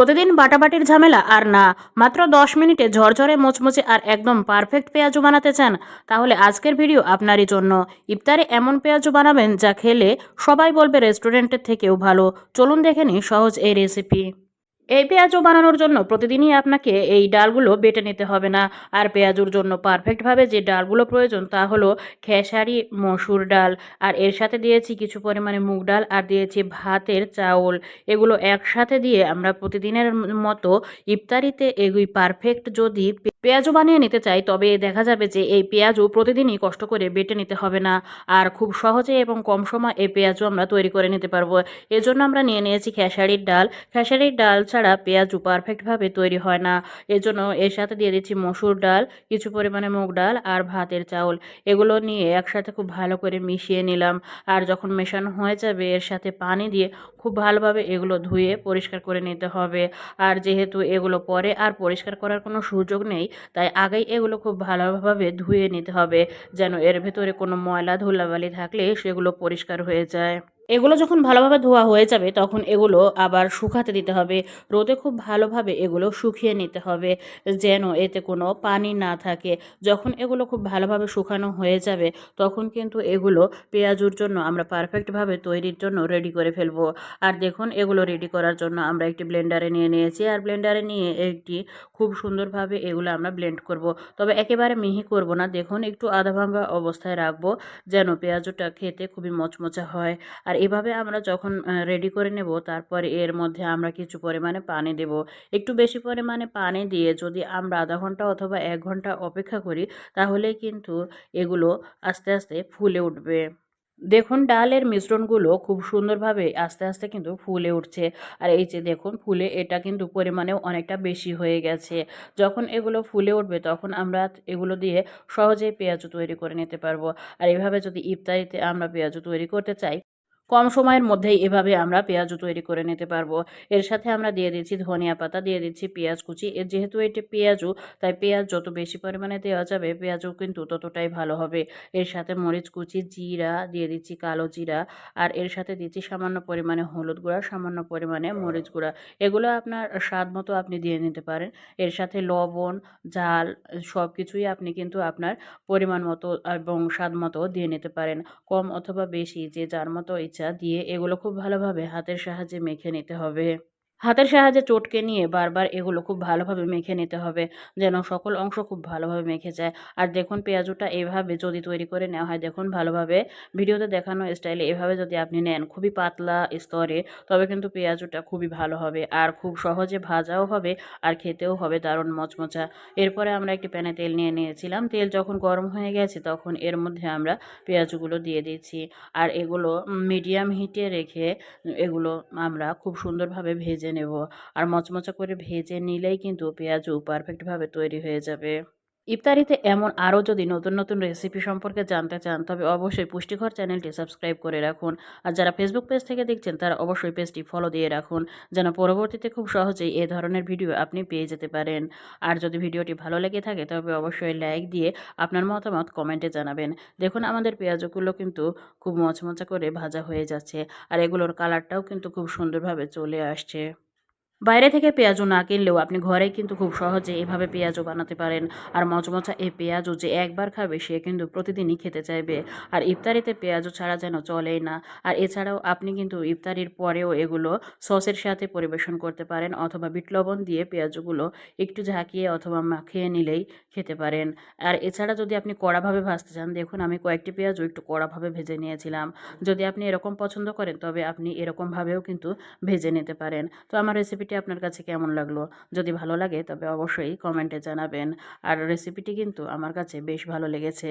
প্রতিদিন বাটাবাটির ঝামেলা আর না, মাত্র 10 মিনিটে ঝরঝরে মুচমুচে আর একদম পারফেক্ট পেঁয়াজু বানাতে চান? তাহলে আজকের ভিডিও আপনারই জন্য। ইফতারে এমন পেঁয়াজু বানাবেন যা খেলে সবাই বলবে রেস্টুরেন্টের থেকেও ভালো। চলুন দেখে নিই সহজ এই রেসিপি। এই পেঁয়াজু বানানোর জন্য প্রতিদিনই আপনাকে এই ডালগুলো বেটে নিতে হবে না। আর পেঁয়াজুর জন্য পারফেক্টভাবে যে ডালগুলো প্রয়োজন তা হলো খেসারি মসুর ডাল, আর এর সাথে দিয়েছি কিছু পরিমাণে মুগ ডাল, আর দিয়েছি ভাতের চাউল। এগুলো একসাথে দিয়ে আমরা প্রতিদিনের মতো ইফতারিতে এগুলি পারফেক্ট যদি পেঁয়াজু বানিয়ে নিতে চাই, তবে দেখা যাবে যে এই পেঁয়াজু প্রতিদিনই কষ্ট করে বেটে নিতে হবে না। আর খুব সহজে এবং কম সময় এই পেঁয়াজু আমরা তৈরি করে নিতে পারবো। এজন্য আমরা নিয়ে নিয়েছি খেসারির ডাল। খেসারির ডাল ছাড়া পেঁয়াজু পারফেক্টভাবে তৈরি হয় না। এজন্য এর সাথে দিয়ে দিচ্ছি মসুর ডাল, কিছু পরিমাণে মুগ ডাল আর ভাতের চাউল। এগুলো নিয়ে একসাথে খুব ভালো করে মিশিয়ে নিলাম। আর যখন মেশানো হয়ে যাবে এর সাথে পানি দিয়ে খুব ভালোভাবে এগুলো ধুয়ে পরিষ্কার করে নিতে হবে। আর যেহেতু এগুলো পরে আর পরিষ্কার করার কোনো সুযোগ নেই, তাই আগেই এগুলো খুব ভালোভাবে ধুয়ে নিতে হবে, যেন এর ভেতরে কোনো ময়লা ধুলাবালি থাকলে সেগুলো পরিষ্কার হয়ে যায়। এগুলো যখন ভালোভাবে ধোয়া হয়ে যাবে তখন এগুলো আবার শুকাতে দিতে হবে। রোদে খুব ভালোভাবে এগুলো শুকিয়ে নিতে হবে, যেন এতে কোনো পানি না থাকে। যখন এগুলো খুব ভালোভাবে শুকানো হয়ে যাবে তখন কিন্তু এগুলো পেঁয়াজুর জন্য আমরা পারফেক্টভাবে তৈরির জন্য রেডি করে ফেলবো। আর দেখুন, এগুলো রেডি করার জন্য আমরা একটি ব্লেন্ডারে নিয়ে নিয়েছি, আর ব্লেন্ডারে নিয়ে একটি খুব সুন্দরভাবে এগুলো আমরা ব্লেন্ড করব। তবে একেবারে মিহি করব না, দেখুন একটু আধা ভাঙা অবস্থায় রাখবো, যেন পেঁয়াজুটা খেতে খুবই মচমচে হয়। আর এভাবে আমরা যখন রেডি করে নেব, তারপরে এর মধ্যে আমরা কিছু পরিমাণে পানি দেব। একটু বেশি পরিমাণে পানি দিয়ে যদি আমরা আধা ঘন্টা অথবা 1 ঘন্টা অপেক্ষা করি, তাহলেই কিন্তু এগুলো আস্তে আস্তে ফুলে উঠবে। দেখুন, ডালের মিশ্রণগুলো খুব সুন্দরভাবে আস্তে আস্তে কিন্তু ফুলে উঠছে। আর এই যে দেখুন, ফুলে এটা কিন্তু পরিমাণেও অনেকটা বেশি হয়ে গেছে। যখন এগুলো ফুলে উঠবে তখন আমরা এগুলো দিয়ে সহজেই পেঁয়াজু তৈরি করে নিতে পারবো। আর এভাবে যদি ইফতারিতে আমরা পেঁয়াজু তৈরি করতে চাই, কম সময়ের মধ্যেই এভাবে আমরা পেঁয়াজু তৈরি করে নিতে পারবো। এর সাথে আমরা দিয়ে দিচ্ছি ধনিয়া পাতা, দিয়ে দিচ্ছি পেঁয়াজ কুচি। যেহেতু এটি পেঁয়াজু, তাই পেঁয়াজ যত বেশি পরিমাণে দেওয়া যাবে পেঁয়াজু কিন্তু ততটাই ভালো হবে। এর সাথে মরিচ কুচি, জিরা দিয়ে দিচ্ছি, কালো জিরা। আর এর সাথে দিচ্ছি সামান্য পরিমাণে হলুদ গুঁড়া, সামান্য পরিমাণে মরিচ গুঁড়া। এগুলো আপনার স্বাদ মতো আপনি দিয়ে নিতে পারেন। এর সাথে লবণ, ঝাল সব কিছুই আপনি কিন্তু আপনার পরিমাণ মতো এবং স্বাদ মতো দিয়ে নিতে পারেন। কম অথবা বেশি যে যার মতো ইচ্ছা দিয়ে এগুলো খুব ভালোভাবে হাতের সাহায্যে মেখে নিতে হবে। হাতের সাহায্যে চটকে নিয়ে বারবার এগুলো খুব ভালোভাবে মেখে নিতে হবে, যেন সকল অংশ খুব ভালোভাবে মেখে যায়। আর দেখুন, পেঁয়াজুটা এভাবে যদি তৈরি করে নেওয়া হয়, দেখুন ভালোভাবে ভিডিওতে দেখানো স্টাইলে এভাবে যদি আপনি নেন খুবই পাতলা স্তরে, তবে কিন্তু পেঁয়াজুটা খুবই ভালো হবে আর খুব সহজে ভাজাও হবে আর খেতেও হবে দারুণ মচমচা। এরপরে আমরা একটি প্যানে তেল নিয়ে নিয়েছিলাম। তেল যখন গরম হয়ে গেছে তখন এর মধ্যে আমরা পেঁয়াজগুলো দিয়ে দিচ্ছি। আর এগুলো মিডিয়াম হিটে রেখে এগুলো আমরা খুব সুন্দরভাবে ভেজে নেব। আর মচমচে করে ভেজে নিলেই কিন্তু পেঁয়াজু পারফেক্টভাবে তৈরি হয়ে যাবে। ইফতারিতে এমন আরও যদি নতুন নতুন রেসিপি সম্পর্কে জানতে চান, তবে অবশ্যই পুষ্টিকর চ্যানেলটি সাবস্ক্রাইব করে রাখুন। আর যারা ফেসবুক পেজ থেকে দেখছেন তারা অবশ্যই পেজটি ফলো দিয়ে রাখুন, যেন পরবর্তীতে খুব সহজেই এ ধরনের ভিডিও আপনি পেয়ে যেতে পারেন। আর যদি ভিডিওটি ভালো লেগে থাকে তবে অবশ্যই লাইক দিয়ে আপনার মতামত কমেন্টে জানাবেন। দেখুন, আমাদের পেঁয়াজগুলো কিন্তু খুব মচমচে করে ভাজা হয়ে যাচ্ছে, আর এগুলোর কালারটাও কিন্তু খুব সুন্দরভাবে চলে আসছে। বাইরে থেকে পেঁয়াজু না কিনলেও আপনি ঘরেই কিন্তু খুব সহজে এভাবে পেঁয়াজু বানাতে পারেন। আর মচমচা এই পেঁয়াজু যে একবার খাবে সে কিন্তু প্রতিদিনই খেতে চাইবে। আর ইফতারিতে পেঁয়াজু ছাড়া যেন চলেই না। আর এছাড়াও আপনি কিন্তু ইফতারির পরেও এগুলো সসের সাথে পরিবেশন করতে পারেন, অথবা বিট লবণ দিয়ে পেঁয়াজুগুলো একটু ঝাঁকিয়ে অথবা মাখিয়ে নিলেই খেতে পারেন। আর এছাড়া যদি আপনি কড়াভাবে ভাজতে চান, দেখুন আমি কয়েকটি পেঁয়াজু একটু কড়াভাবে ভেজে নিয়েছিলাম। যদি আপনি এরকম পছন্দ করেন তবে আপনি এরকমভাবেও কিন্তু ভেজে নিতে পারেন। তো আমার রেসিপিটি আপনার কাছে কেমন লাগলো? যদি ভালো লাগে তবে অবশ্যই কমেন্টে জানাবেন। আর রেসিপিটি কিন্তু আমার কাছে বেশ ভালো লেগেছে।